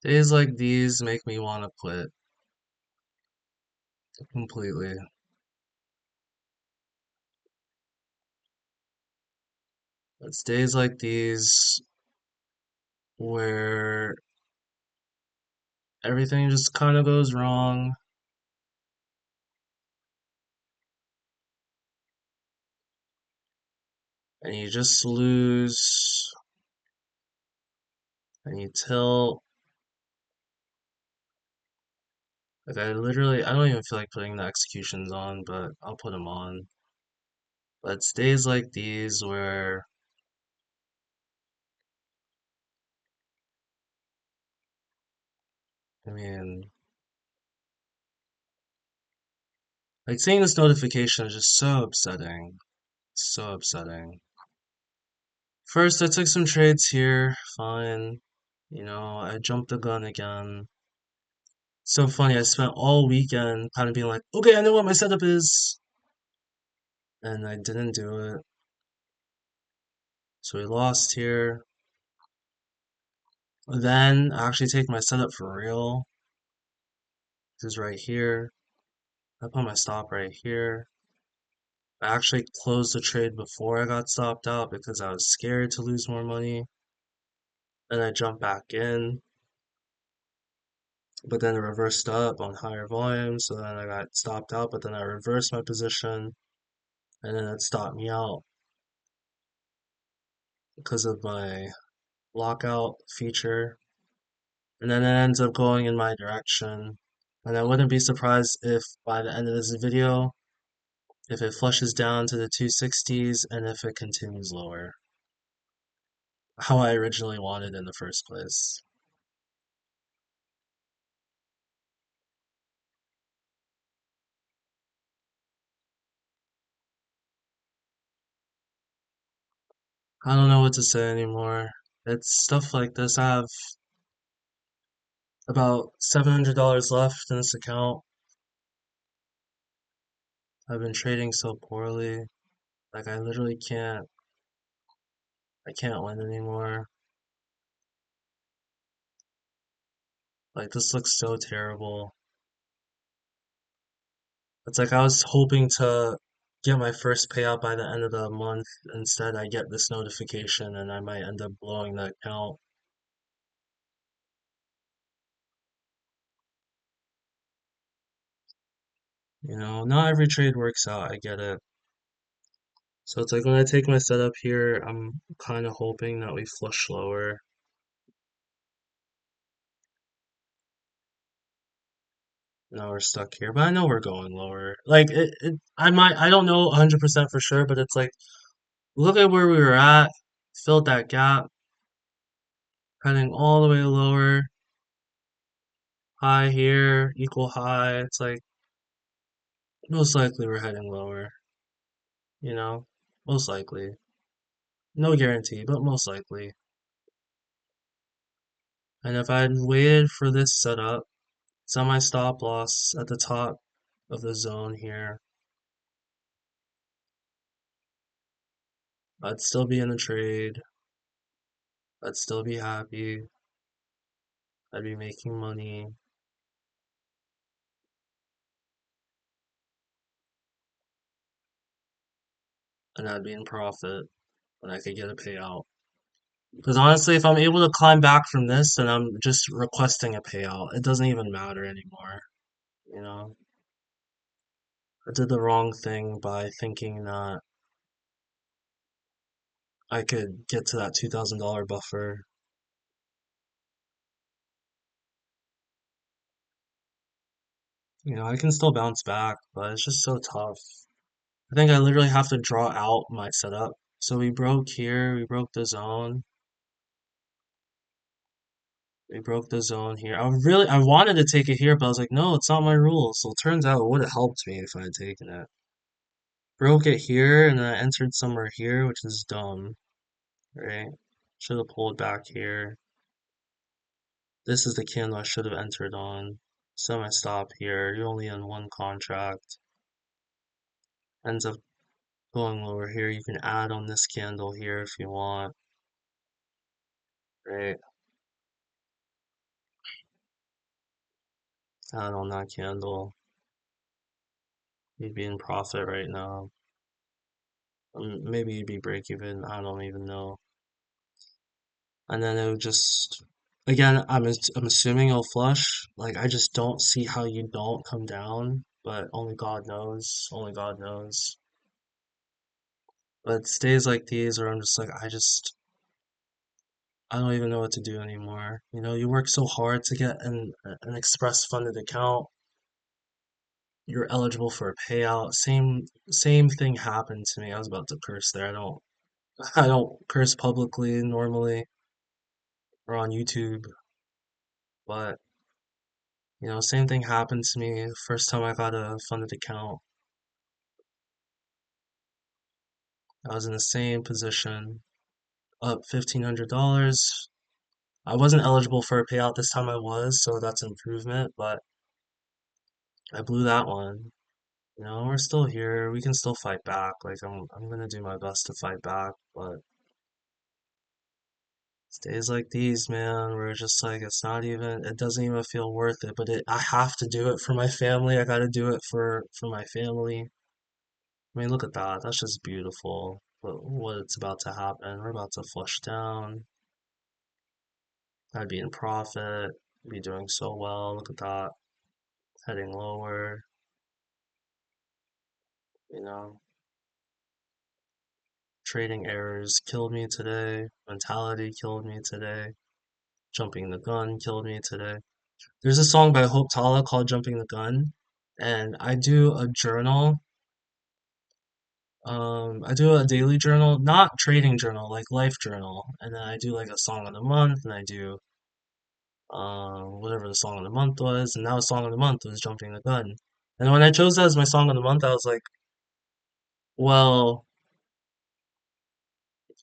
Days like these make me want to quit completely. It's days like these where everything just kind of goes wrong and you just lose and you tilt. Like I don't even feel like putting the executions on, but I'll put them on. But it's days like these where, I mean, like seeing this notification is just so upsetting. So upsetting. First, I took some trades here, fine. I jumped the gun again. So funny, I spent all weekend kind of being like, okay, I know what my setup is. And I didn't do it. So we lost here. Then I actually take my setup for real. This is right here. I put my stop right here. I actually closed the trade before I got stopped out because I was scared to lose more money. Then I jumped back in, but then it reversed up on higher volume. So then I got stopped out, but then I reversed my position and then it stopped me out because of my lockout feature. And then it ends up going in my direction. And I wouldn't be surprised if by the end of this video, if it flushes down to the 260s and if it continues lower, how I originally wanted in the first place. I don't know what to say anymore. It's stuff like this. I have about $700 left in this account. I've been trading so poorly. Like I can't win anymore. Like this looks so terrible. It's like I was hoping to get my first payout by the end of the month. Instead, I get this notification and I might end up blowing the account. Not every trade works out. I get it. So it's like when I take my setup here, I'm kind of hoping that we flush lower. Now we're stuck here, but I know we're going lower. Like I don't know 100% for sure, but it's like, look at where we were at, filled that gap, heading all the way lower, high here, equal high. It's like, most likely we're heading lower, you know? Most likely. No guarantee, but most likely. And if I'd waited for this setup, set my stop loss at the top of the zone here, I'd still be in the trade. I'd still be happy. I'd be making money, and I'd be in profit, and I could get a payout. Because honestly, if I'm able to climb back from this, then I'm just requesting a payout. It doesn't even matter anymore, you know? I did the wrong thing by thinking that I could get to that $2,000 buffer. I can still bounce back, but it's just so tough. I think I literally have to draw out my setup. So we broke here, we broke the zone. We broke the zone here. I wanted to take it here, but I was like, no, it's not my rule. So it turns out it would have helped me if I had taken it. Broke it here, and then I entered somewhere here, which is dumb, right? Should have pulled back here. This is the candle I should have entered on. Semi-stop here. You're only in one contract. Ends up going lower here. You can add on this candle here if you want, right? Add on that candle. You'd be in profit right now. Maybe you'd be break even. I don't even know. And then it would just, again, I'm assuming it'll flush. Like, I just don't see how you don't come down, but only God knows. Only God knows. But it's days like these where I'm just like, I don't even know what to do anymore. You know, you work so hard to get an express funded account. You're eligible for a payout. Same thing happened to me. I was about to curse there. I don't curse publicly normally or on YouTube, but you know, same thing happened to me first time I got a funded account. I was in the same position, up $1,500. I wasn't eligible for a payout this time I was, so that's an improvement, but I blew that one. You know, we're still here. We can still fight back. Like I'm gonna do my best to fight back, but it's days like these, man, where it's just like it doesn't even feel worth it, but I have to do it for my family. I gotta do it for my family. I mean, look at that. That's just beautiful. What's about to happen? We're about to flush down. I'd be in profit. Be doing so well. Look at that. Heading lower. You know, trading errors killed me today. Mentality killed me today. Jumping the gun killed me today. There's a song by Hope Tala called Jumping the Gun. And I do a journal. I do a daily journal, not trading journal, like life journal. And then I do like a song of the month, and I do whatever the song of the month was, and that was song of the month was Jumping the Gun. And when I chose that as my song of the month, I was like, well,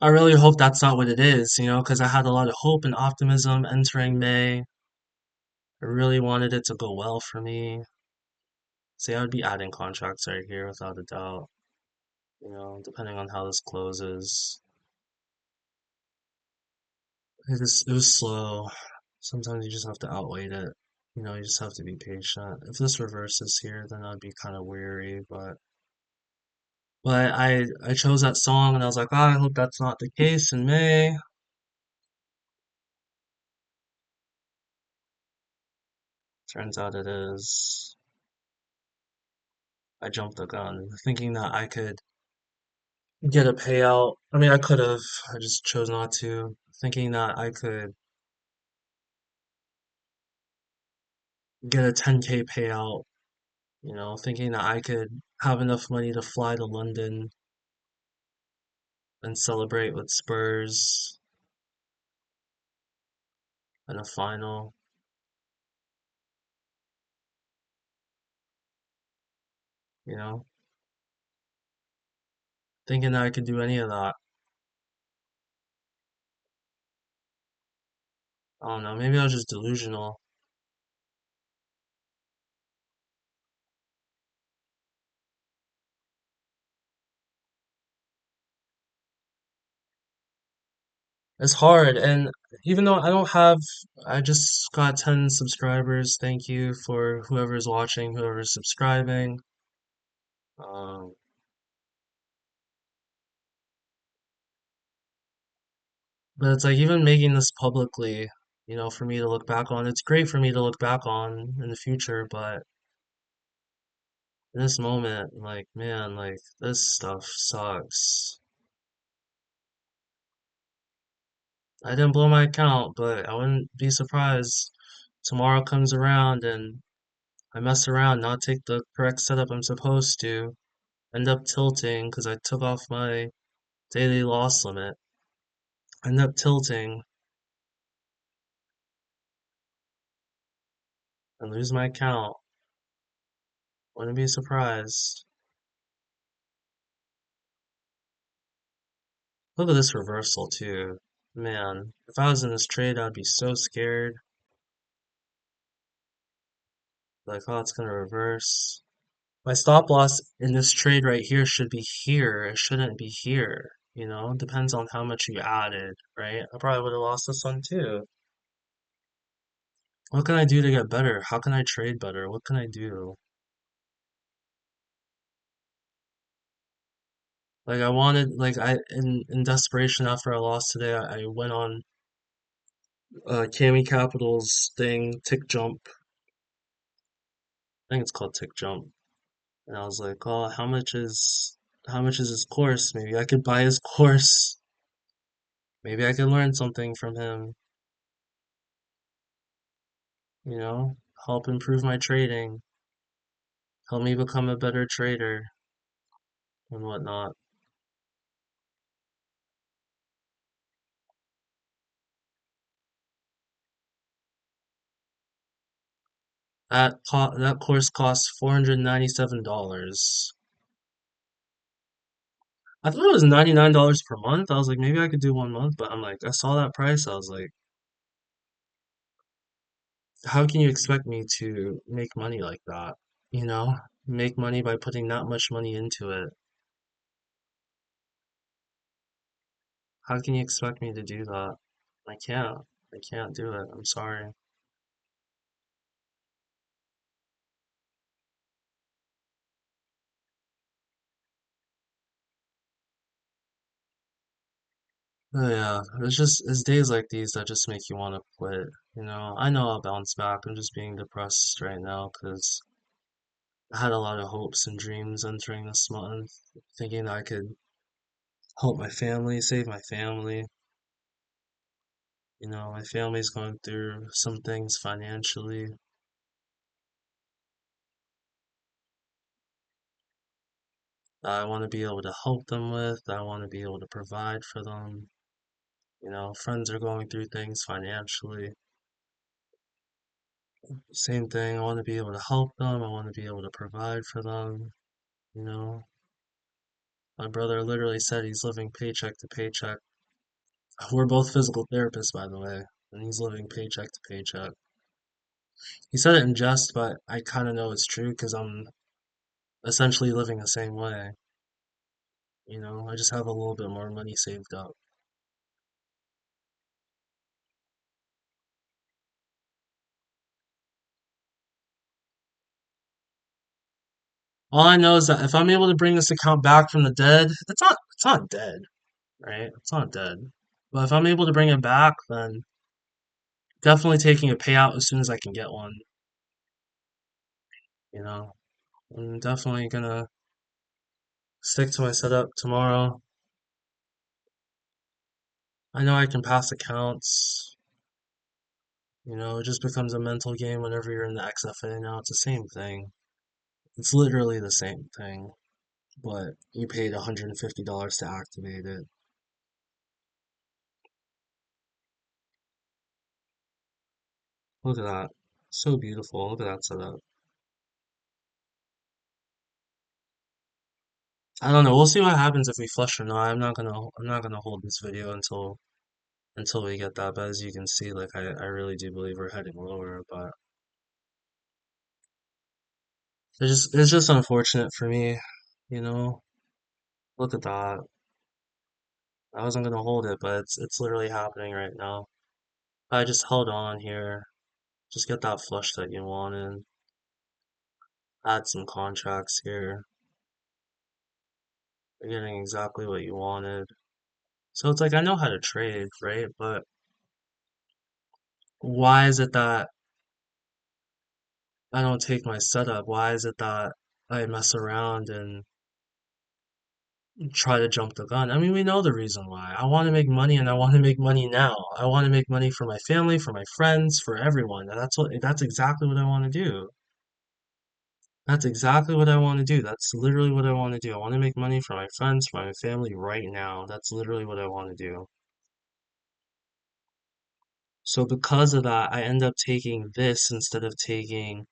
I really hope that's not what it is, you know, because I had a lot of hope and optimism entering May. I really wanted it to go well for me. See, I would be adding contracts right here without a doubt, you know, depending on how this closes. It was slow. Sometimes you just have to outwait it. You know, you just have to be patient. If this reverses here, then I'd be kind of weary, but I chose that song and I was like, I hope that's not the case in May. Turns out it is. I jumped the gun, thinking that I could get a payout. I mean, I could have. I just chose not to. Thinking that I could get a 10K payout. You know, thinking that I could have enough money to fly to London and celebrate with Spurs in a final. You know, thinking that I could do any of that. I don't know. Maybe I was just delusional. It's hard, and even though I just got 10 subscribers. Thank you for whoever's watching, whoever's subscribing. Um, but it's like even making this publicly, you know, for me to look back on, it's great for me to look back on in the future, but in this moment, like, man, like, this stuff sucks. I didn't blow my account, but I wouldn't be surprised tomorrow comes around and I mess around, not take the correct setup I'm supposed to, end up tilting because I took off my daily loss limit, end up tilting and lose my account. Wouldn't be surprised. Look at this reversal too. Man, if I was in this trade, I'd be so scared. Like, oh, it's gonna reverse. My stop loss in this trade right here should be here. It shouldn't be here. You know, depends on how much you added, right? I probably would have lost this one too. What can I do to get better? How can I trade better? What can I do? Like I wanted, like in desperation after I lost today, I went on Cami Capital's thing, Tick Jump. I think it's called Tick Jump. And I was like, oh, how much is his course? Maybe I could buy his course. Maybe I could learn something from him, you know, help improve my trading, help me become a better trader and whatnot. That course costs $497. I thought it was $99 per month. I was like, maybe I could do 1 month, but I'm like, I saw that price. I was like, how can you expect me to make money like that? You know, make money by putting that much money into it. How can you expect me to do that? I can't. I can't do it. I'm sorry. Yeah, it's days like these that just make you want to quit. You know, I know I'll bounce back. I'm just being depressed right now because I had a lot of hopes and dreams entering this month, thinking that I could help my family, save my family. You know, my family's going through some things financially that I want to be able to help them with, that I want to be able to provide for them. You know, friends are going through things financially. Same thing, I want to be able to help them, I want to be able to provide for them. You know, my brother literally said he's living paycheck to paycheck. We're both physical therapists, by the way, and he's living paycheck to paycheck. He said it in jest, but I kind of know it's true because I'm essentially living the same way. You know, I just have a little bit more money saved up. All I know is that if I'm able to bring this account back from the dead, it's not dead, right? It's not dead. But if I'm able to bring it back, then definitely taking a payout as soon as I can get one. You know, I'm definitely gonna stick to my setup tomorrow. I know I can pass accounts. You know, it just becomes a mental game whenever you're in the XFA now. It's the same thing. It's literally the same thing, but you paid $150 to activate it. Look at that. So beautiful. Look at that setup. I don't know. We'll see what happens if we flush or not. I'm not gonna hold this video until we get that. But as you can see, like I really do believe we're heading lower. But it's just unfortunate for me, you know. Look at that. I wasn't gonna hold it, but it's literally happening right now. I just held on here. Just get that flush that you wanted. Add some contracts here. You're getting exactly what you wanted. So it's like I know how to trade, right? But why is it that I don't take my setup? Why is it that I mess around and try to jump the gun? I mean, we know the reason why. I want to make money and I want to make money now. I want to make money for my family, for my friends, for everyone. That's exactly what I want to do. That's exactly what I want to do. That's literally what I want to do. I want to make money for my friends, for my family right now. That's literally what I want to do. So because of that, I end up taking this instead of taking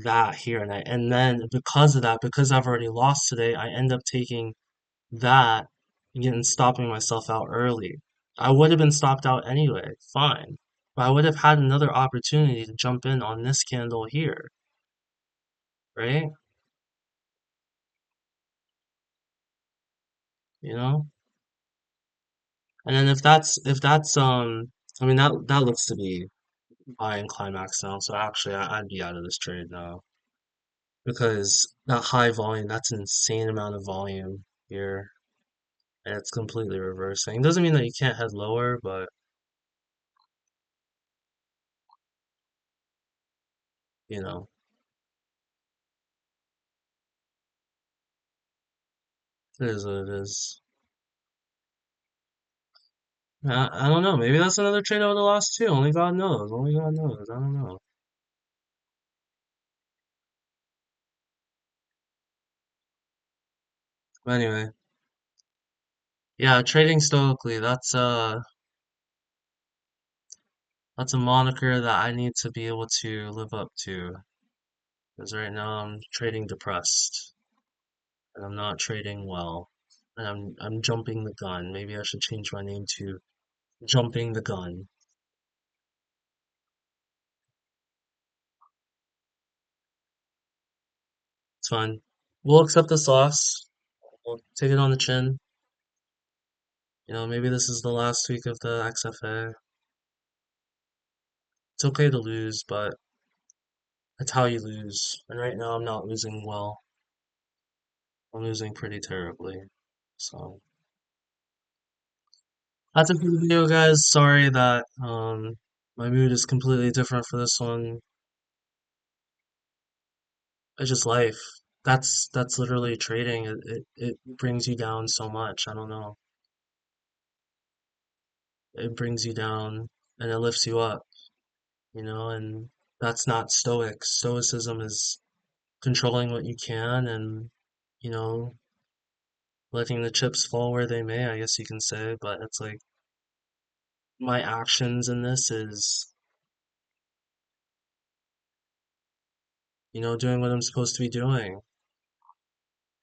that here. And then because of that, because I've already lost today, I end up taking that and stopping myself out early. I would have been stopped out anyway, fine. But I would have had another opportunity to jump in on this candle here, right? You know? And then if that's I mean that looks to be buying climax now, so actually I'd be out of this trade now because that high volume, that's an insane amount of volume here, and it's completely reversing. Doesn't mean that you can't head lower, but you know, it is what it is. I don't know. Maybe that's another trade I would have lost too. Only God knows. Only God knows. I don't know. But anyway, yeah, trading stoically. That's a moniker that I need to be able to live up to. Because right now I'm trading depressed and I'm not trading well. And I'm jumping the gun. Maybe I should change my name to Jumping the Gun. It's fine. We'll accept this loss. We'll take it on the chin. Maybe this is the last week of the XFA. It's okay to lose, but that's how you lose. And right now I'm not losing well. I'm losing pretty terribly. So that's it for the video, guys. Sorry that my mood is completely different for this one. It's just life. That's literally trading. It brings you down so much. I don't know. It brings you down and it lifts you up, and that's not stoic. Stoicism is controlling what you can and, you know, letting the chips fall where they may, I guess you can say, but it's like my actions in this is, doing what I'm supposed to be doing.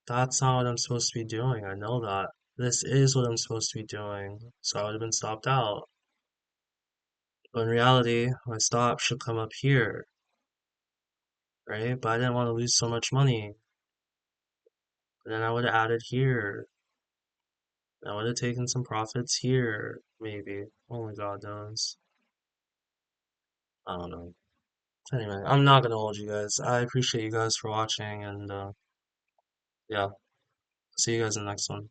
That's not what I'm supposed to be doing. I know that. This is what I'm supposed to be doing. So I would have been stopped out. But in reality, my stop should come up here, right? But I didn't want to lose so much money. And then I would have added here. I would have taken some profits here, maybe. Only God knows. I don't know. Anyway, I'm not gonna hold you guys. I appreciate you guys for watching, and yeah, see you guys in the next one.